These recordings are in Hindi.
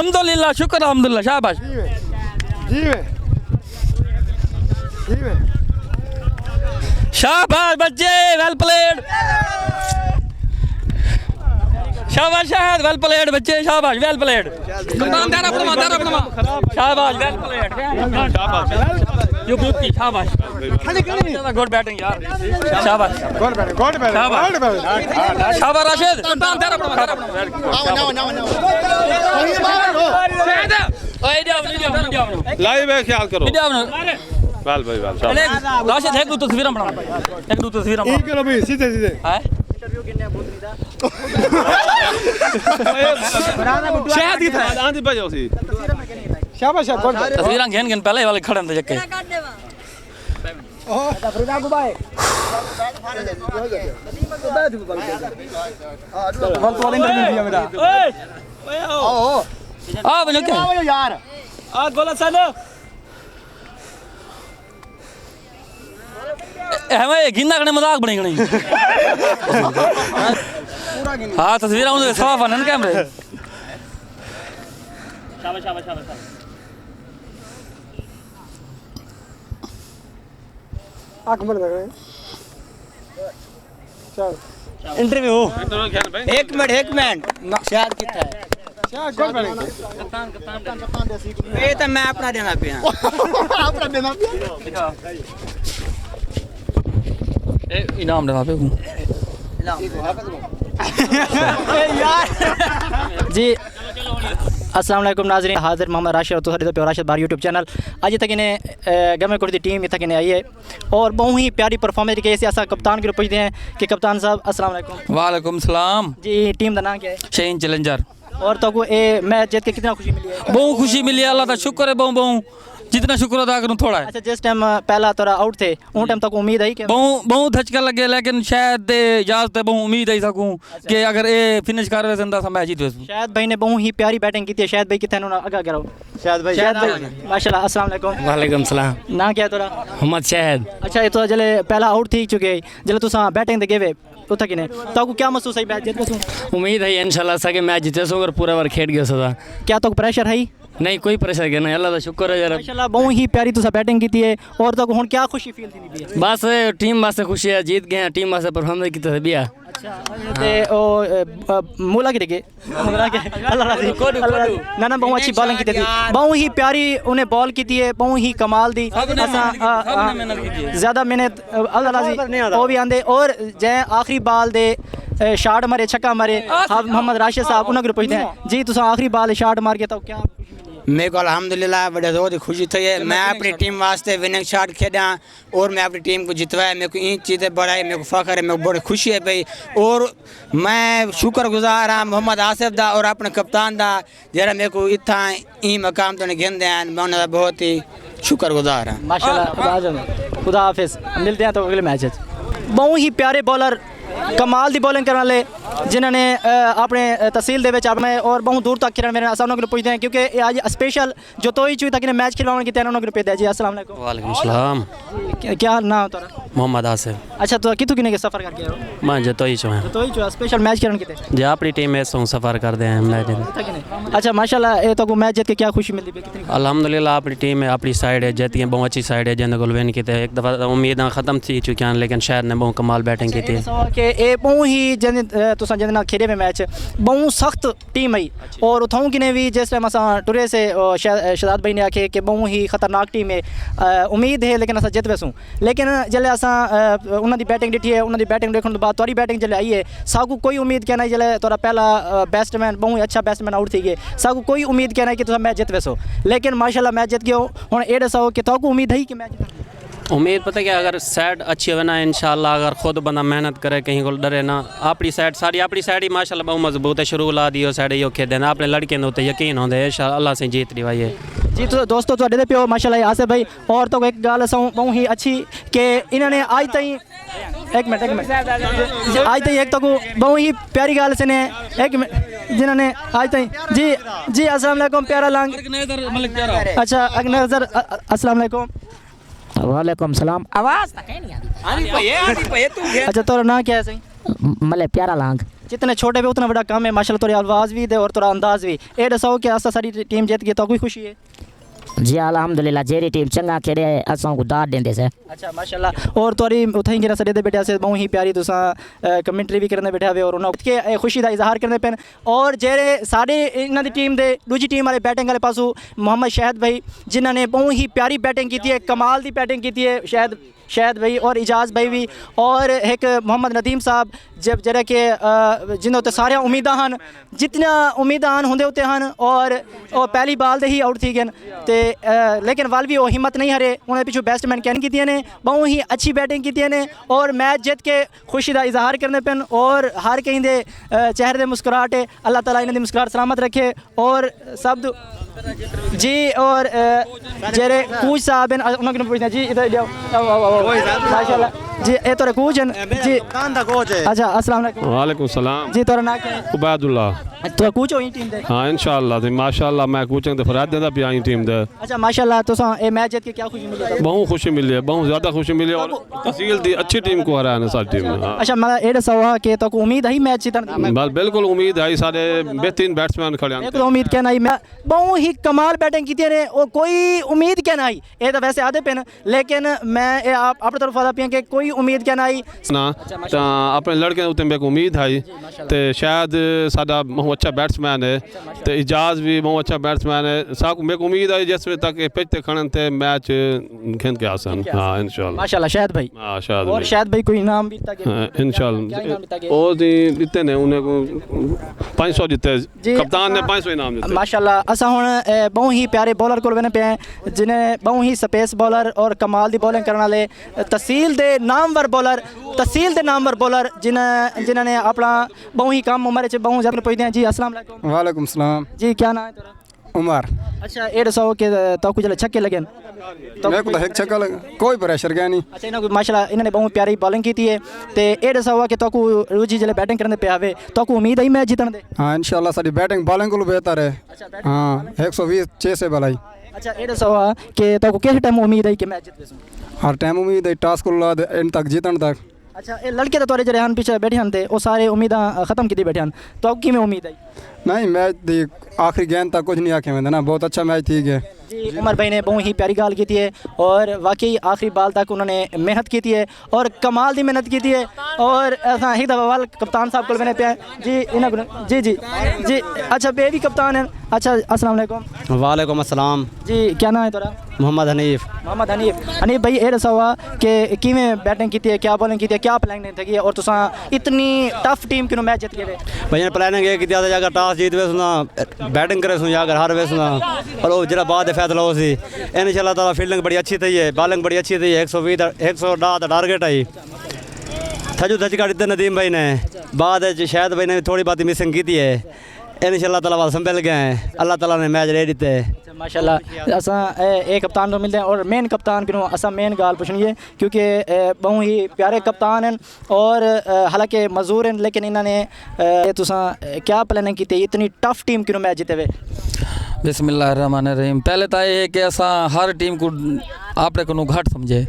अल्हम्दुलिल्लाह शुक्र अल्हम्दुलिल्लाह शाबाश शाबाश बच्चे वेल प्लेड शाबाश शाबाश वेल प्लेड बच्चे शाबाश वेल प्लेड शाबाश वेल प्लेड यू शाबाश गुड बैटिंग यार शाबाश शाबाश राशिद लाइव है ख्याल करो वाल भाई वाल राशिद एक दो तस्वीरें बना एक दो तस्वीरें एक करो भाई सीधे सीधे शहद की था आंधी बजाओ सी शाबाश तस्वीरें घेन घेन पहले वाले खड़े थे जक्के आ बनो क्या यार आज बोला सालो हमें गिंदा करने मजाक बनी गई हाँ तस्वीरें उन्हें साफ आनंद कैमरे शाबाश शाबाश शाबाश आंख बंद कर चल इंटरव्यू एक मिनट शायद कितना है शायद कौन बनेगा ये तो मैं अपना देना पिया अपना देना इनाम देना पे जी अस्सलाम वालेकुम नाज़रीन हाजिर मोहम्मद राशिद और तुसारी पे राशिद बार यूट्यूब चैनल अज तक इन्हें गवर्नमेंट कोर्ट की टीम तक इन्हें आई है और बहुत ही प्यारी परफॉर्मेंस के असा कप्तान को पूछते हैं कि कप्तान साहब अस्सलाम वालेकुम वालेकुम सलाम जी टीम का नाम क्या है शहीन चैलेंजर और तो को ये मैच जीत के कितना खुशी मिली है बहुत खुशी मिली अल्लाह का शुक्र है बहु बहु जितना शुक्र अदा करूँ थोड़ा है अच्छा जिस टाइम पहला थोड़ा आउट थे उन टाइम तक उम्मीद है कि बहुत धचका लगे लेकिन शायद इजाजत है बहुत उम्मीद है सकूँ कि अगर ये फिनिश कर वैसे अंदाज मैं जीत वैसे शायद भाई ने बहुत ही प्यारी बैटिंग की थी शायद भाई कितने उन्होंने आगे करो शायद भाई माशाल्लाह अस्सलाम वालेकुम वालेकुम सलाम ना क्या तोरा मोहम्मद शहद अच्छा ये तो जले पहला आउट थी चुके जले तुसा बैटिंग दे गए उतना कि तो क्या महसूस है मैच जीत उम्मीद है इंशाल्लाह सके मैच जीते सो अगर पूरा बार खेल गया सदा क्या तो प्रेशर है नहीं कोई प्रेशर के नहीं अल्लाह का शुक्र है यार माशाल्लाह बहुत ही प्यारी तुसा बैटिंग की थी और तो हुन क्या खुशी फील थी बस टीम वास्ते खुशी है जीत गए हैं टीम वास्ते परफॉर्मेंस की तरह बिया अच्छा ते ओ मूला की के अल्लाह राजी ना ना बहुत अच्छी बॉलिंग की थी बहुत ही प्यारी उन्हें बॉल की थी बहुत ही कमाल दी ज़्यादा मेहनत अल्लाह राजी वो भी आंदे और जै आखिरी बॉल दे शॉट मारे छक्का मारे मोहम्मद राशिद साहब उन्होंने पूछते हैं जी तुसा आखिरी बॉल शॉट मार के तो क्या मेरे को अल्हम्दुलिल्लाह बड़े बहुत खुशी थी है मैं अपनी टीम वास्ते विनिंग शॉट खेड़ा और मैं अपनी टीम को जितवाया मेरे को इन चीज़ें बड़ा है मेरे को फ़ख्र है मेरे को बड़ी खुशी है भाई और मैं शुक्रगुजार हाँ मोहम्मद आसिफ दा और अपने कप्तान दा जरा मेरे को इतना ई मकाम तो गिनते हैं मैं उन्हें बहुत ही शुक्रगुजार हाँ माशाल्लाह खुदा हाफिज़ मिलते हैं तो अगले मैच बहुत ही प्यारे बॉलर कमाल दी बॉलिंग करने वाले जिन्होंने अपने तहसील दे अपने और बहुत दूर तक खेलने मेरे असल पूछते हैं क्योंकि आज स्पेशल जो तो ही चुई तक मैच खिलवाने की तैयारी उन्होंने भेजा जी अस्सलाम वालेकुम वालेकुम सलाम क्या नाम है मोहम्मद आसिफ अच्छा तो कितों किने के सफ़र करके आए मैं जो तो ही चो तो ही चो स्पेशल मैच खेलने की जो अपनी टीम में सो सफ़र कर दे हैं मैच अच्छा माशाल्लाह ये तो मैच जीत के क्या खुशी मिलती है अल्हम्दुलिल्लाह अपनी टीम है अपनी साइड है जीती है बहुत अच्छी साइड है जिन्हें गोल विन की एक दफ़ा उम्मीद ख़त्म थी चुकी हैं लेकिन शायद ने बहुत कमाल बैटिंग की थी कि ये बहुत ही तुसा जिंदे नाल खेले में मैच बहुत सख्त टीम है और उठाऊँ कि भी जिस टाइम असा टुरे से शहजाद भाई ने आखे कि बहुत ही खतरनाक टीम है उम्मीद है लेकिन असा जित वैसूँ लेकिन जल्द असा उन्होंने बैटिंग डिठी है उन्होंने बैटिंग देखने बाद तुरी बैटिंग जल्द आई है साकू कोई उम्मीद कहना है जल्द तुरा पहला बैट्समैन बहुत ही अच्छा बैट्समैन आउट थी गए साकू कोई उम्मीद कहना है कि तुम मैच जित वैसो लेकिन माशाल्लाह मैच जित गए हूँ ये दसो कि तो उम्मीद है कि मैच उम्मीद पता क्या अगर साइड अच्छी बना इंशाल्लाह अगर खुद बंदा मेहनत करे कहीं को डरे ना अपनी साइड सारी अपनी साइड ही माशाल्लाह बहुत मजबूत है शुरू ला दी साइड ही औखे देना अपने लड़के ने उत्ते यकीन होंदे इंशाल्लाह से जीत रही भाई जी तो दोस्तों तुहाडे पिओ माशाल्लाह आसिफ भाई और तो एक गल असां बहुत ही अच्छी कि इन्होंने आज ताईं एक मिनट आज ताईं एक तो बहुत ही प्यारी गल से ने एक मिनट जिन्होंने आज ताईं जी जी अस्सलाम वालेकुम प्यारा लांग अच्छा अगनजर अस्सलाम वालेकुम वालेकुम सलाम आवाज़ तक नहीं आती अच्छा तोरा नाम क्या है सही मले प्यारा लांग जितने छोटे भी उतना बड़ा काम है माशाल्लाह तोरी आवाज़ भी दे और तोरा अंदाज भी ए दसो कि असा सारी टीम जीत गई तो कोई खुशी है जी अल्हम्दुलिल्लाह जेरी टीम चंगा खेड़े असां को दाद देंदे से अच्छा माशाल्लाह और तोरी उथे गिरा सडे दे बैठा से बहुत ही प्यारी तुसा कमेंट्री भी करने बैठा हुए और उन्होंने के खुशी का इजहार करने पेन और जेरे साडे इन्हां दी टीम दे दूजी टीम वाले बैटिंग वाले पासों मोहम्मद शहद भाई जिन्हां ने बहुत ही प्यारी बैटिंग की है कमाल दी बैटिंग की है शायद भाई और इजाज़ भाई भी और एक मोहम्मद नदीम साहब जब जरा के जिन्होंने उत्ते सारे उम्मीदां हैं जितना उम्मीदां होंदे उत्ते हैं और पहली बाल दे ही आउट थी गए ते लेकिन वाल भी वो हिम्मत नहीं हारे उन्हें पिछू बैट्समैन कैन की ने बहुत ही अच्छी बैटिंग की ने और मैच जीत के खुशी का इजहार करने पेन और हर कहीं दे चेहरे दे मुस्कुराहट है अल्लाह ताला इन्हें मुस्कुराहट सलामत रखे और सब जी और जेरे कूच साहब हैं उन्होंने पूछना जी इधर माशाल्लाह जी ये तोरे कूच हैं जी अच्छा अस्सलाम वालेकुम वालेकुम सलाम जी तोरा नाम क्या है उबैदुल्लाह तो कूच हो टीम दे हाँ इंशाअल्लाह ते माशाअल्लाह मैं कोचिंग ते फराद देंदा पिया टीम दे अच्छा माशाल्लाह तो ये मैच जीत के क्या खुशी मिली बहुत खुशी मिली है बहुत ज़्यादा खुशी मिली और तहसील दी अच्छी टीम को हराया ने सारी टीम ने हाँ। अच्छा मतलब ये दसो कि तो उम्मीद है मैच जीतने बस बिल्कुल उम्मीद है सारे बेहतरीन बैट्समैन खड़े हैं एक तो उम्मीद क्या नहीं मैं बहुत ही कमाल बैटिंग की ने और कोई उम्मीद क्या नहीं ये तो वैसे आधे पेन लेकिन मैं अपनी तरफ वाला पिया कि कोई उम्मीद क्या नहीं ना तो अपने लड़के उत्ते मेरे को उम्मीद है तो शायद साडा बहुत अच्छा बैट्समैन है तो इजाज़ भी बहुत अच्छा बैट्समैन है साक मेरे को उम्मीद है जिस तक पिच ते खड़न थे मैच खेल के आसन हाँ इंशाल्लाह माशाल्लाह शायद भाई हाँ शायद और शायद भाई कोई इनाम भी तक इंशाल्लाह और जीते ने उन्हें को 500 जीते कप्तान ने 500 इनाम दिते माशाल्लाह असा हुन बहुत ही प्यारे बॉलर को वेने पे जिन्हें बहुत ही स्पेस बॉलर और कमाल दी बॉलिंग करने वाले तहसील दे नामवर बॉलर जिन्होंने अपना बहुत ही कम उम्र च बहुत ज़्यादा पहुँचते हैं जी अस्सलाम वालेकुम वालेकुम सलाम जी क्या नाम है तेरा उमर अच्छा ये दसो कि तो कुछ छक्के लगे मेरे को तो एक छक्का लगा कोई प्रेशर गया नहीं अच्छा इन्होंने माशाल्लाह इन्होंने बहुत प्यारी बॉलिंग की है तो ये दसो कि तो रोजी जल्द बैटिंग करने पे आवे तो उम्मीद है मैच जीतने दे हाँ इंशाल्लाह सारी बैटिंग बॉलिंग को बेहतर है हाँ 120 6 से बलाई अच्छा ये दसो कि तो किस टाइम उम्मीद है कि मैच जीत हर टाइम उम्मीद है टास्क को एंड तक जीतन तक अच्छा ये लड़के तो तोरे जरे पीछे बैठे हैं वो सारे उम्मीदा खत्म की बैठे हैं तो कि उम्मीद है नहीं मैच दी आखिरी गेंद तक कुछ नहीं आखे में ना बहुत अच्छा मैच थी गया जी उमर भाई ने बहुत ही प्यारी गाल की है और वाकई आखिरी बाल तक उन्होंने मेहनत की है और कमाल दी मेहनत की है और असा एक दफा वाल कप्तान साहब को मैंने पे जी इन्हें जी जी जी अच्छा बे भी कप्तान है अच्छा अस्सलाम वालेकुम वालेकुम अस्सलाम जी क्या नाम है तेरा मोहम्मद हनीफ भाई ये दसो कि किवें बैटिंग की है क्या बॉलिंग की है क्या प्लानिंग थी और तुसा इतनी टफ टीम किनो मैच जीत गए भाई प्लानिंग ये की अगर टॉस जीत वे सुना बैटिंग करे सुना अगर हार वे सुना और वो जरा बाद फैसला हो सी इंशाल्लाह ताला फील्डिंग बड़ी अच्छी थी है बॉलिंग बड़ी अच्छी थी 120 का टारगेट आई थजू धचका दिते नदीम भाई ने बाद शायद भाई ने थोड़ी बात मिसिंग की है इंशाल्लाह ताला वाल संभल गए अल्लाह ताला ने मैच ले दिते माशाल्लाह असा एक कप्तान को मिलते हैं और मेन कप्तान को असा मेन गाल पूछनी है क्योंकि बहुत ही प्यारे कप्तान हैं और हालांकि मजदूर हैं लेकिन इन्होंने तुसा क्या प्लानिंग की थी इतनी टफ टीम क्यों मैच जीते हुए बिस्मिल्लाहिर्रहमानिर्रहीम पहले तो ये है कि असा हर टीम को आपने को घट समझे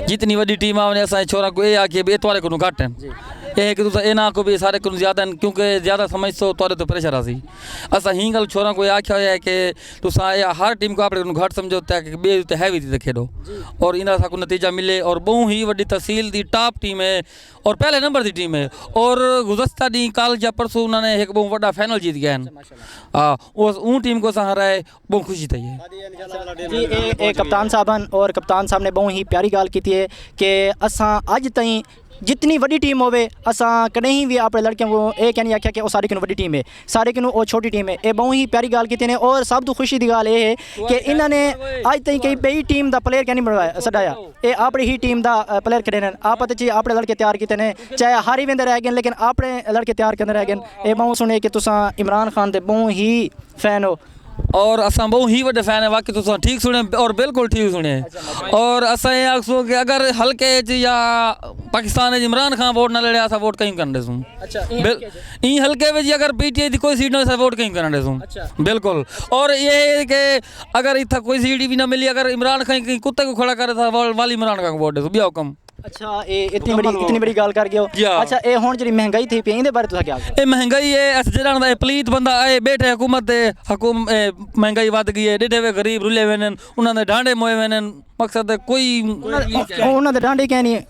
जितनी वही टीम आने असा छोरा को ये आखिए भी तुम्हारे को घट हैं ये कि तुम इना को भी सारे को ज़्यादा क्योंकि ज़्यादा समझ सो तोरे तो प्रेशर आसी असा ही गल छोरा को आख्या है कि तुसा हर टीम को आपने घट समझो कि बे हैवी थी खेडो और इन को नतीजा मिले और बहुत ही वही तहसील की टॉप टीम है और पहले नंबर की टीम है और गुज़श्ता दी कल या परसों उन्होंने एक बहुत बड़ा फाइनल जीत गया हाँ उस टीम को असा हराए बहुत खुशी थी है जी एक कप्तान साहब और कप्तान साहब ने बहुत ही प्यारी गाल की है कि असा अज तई जितनी वही टीम होवे असा कहीं भी अपने लड़कियों को ये क्या नहीं आख्या कि सारे किनों वही टीम है सारे किनों वो छोटी टीम है ये बहुत ही प्यारी गाल की ने और सब तो खुशी की गाल ये है कि इन्होंने अज तक कई बई टीम का प्लेयर क्या नहीं बनवाया सटाया ये अपनी ही टीम का प्लेयर खड़े हैं आप अपने लड़के तैयार किए हैं चाहे हारी वेंदे रह गए लेकिन अपने लड़के तैयार करते रह गए ये बहुत सुने कि तुसा इमरान खान के बहुत ही फैन हो और असा बहुत ही बड़े फैन है वाकई तुम ठीक सुने और बिल्कुल ठीक सुने और असा ये आखो कि अगर हल्के या पाकिस्तान इमरान खान वोट ना लड़े असा वोट कहीं करने दूँ ई हल्के में अगर पीटीआई की कोई सीट ना वोट कहीं करने दूँ बिल्कुल और ये है कि अगर इतना कोई सीट भी ना मिली अगर इमरान खान कहीं कुत्ते को खड़ा करे था वाली इमरान खान को वोट दे बिया कम अच्छा ये इतनी बड़ी गल कर गए जी हो। हाँ। अच्छा ये हुण जेह्ड़ी महंगाई थी पई इहदे बारे तुसें क्या आखदे? ਇਹ ਮਹਿੰਗਾਈ ਹੈ ਇਸ ਜਿਹੜਾ ਦਾ ਪਲੀਤ ਬੰਦਾ ਆਏ ਬੈਠੇ ਹਕੂਮਤ ਦੇ ਮਹਿੰਗਾਈ ਵੱਧ ਗਈ ਹੈ ਡੇਢੇ ਵੇ ਗਰੀਬ ਰੁਲੇ ਵੇ ਨੇ ਉਹਨਾਂ ਦੇ ਢਾਂਡੇ ਮੋਏ ਵੇ ਨੇ ਮਕਸਦ ਹੈ ਕੋਈ ਉਹਨਾਂ ਦੇ ਡਾਂਡੇ ਕਹਿਣੀ ਹੈ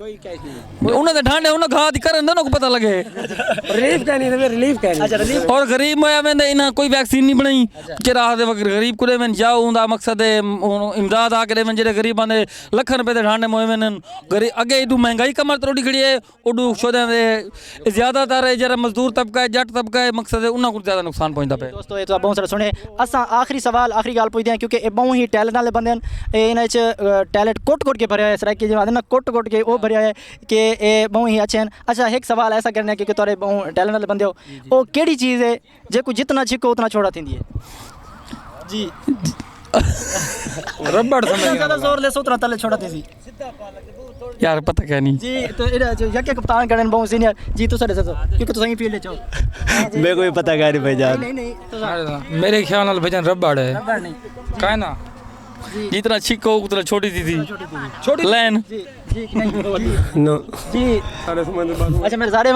ਉਹਨਾਂ ਦੇ ਢਾਂਡੇ ਉਹਨਾਂ ਘਾਹ ਦੀ ਕਰਨ ਦੇ ਉਹਨਾਂ को पता लगे रिलीफ कहनी है रिलीफ कहनी अच्छा रिलीफ और गरीब मोया वेंदे इन्हां कोई वैक्सीन नहीं बनाई चरा दे वक्त गरीब कुड़े में जाओ उनका मकसद है इमदाद आके दे जेडे गरीबां दे लखन रुपए दे ढांडे मोए वेन गरीब अगे इडू महंगाई कमर तरोड़ी खड़ी है उडू शोदे दे ज्यादातर जरा मजदूर तबका है जट तबका है मकसद है उन्हां को ज्यादा नुकसान पहुंचदा पे। दोस्तों ये तो बहुत सारा सुने असां आखिरी सवाल आखिरी गल पुछदे हैं क्योंकि ये बहुत ही टैलेंट वाले बंदे हैं इन्हां च टैलेंट कुट के भरिया है सराइकी जिवें आखदे ना कुट के वो भरिया है कि ये बहुत ही अच्छे हैं। अच्छा एक सवाल ऐसा करना है क्योंकि तुहाडे बहुत टैलेंट वाले बंदे हो वो केड़ी चीज़ है जे कोई जितना छिको उतना छोड़ा थींदी है जी रबड़ समझ ज़्यादा जोर ले उतना तले छोड़ा थींदी यार पता क्या नहीं जी तो इहदा यके कप्तान करन बहुत सीनियर जी तुस दसो क्योंकि तुस ही फील्ड च हो मेरे को भी पता क्या नहीं भाईजान। नहीं मेरे ख्याल नाल भजन रबड़ है रबड़ नहीं का ना जितना छिको उतना छोटी थी छोटी लाइन जी जी नहीं जी अच्छा मेरे सारे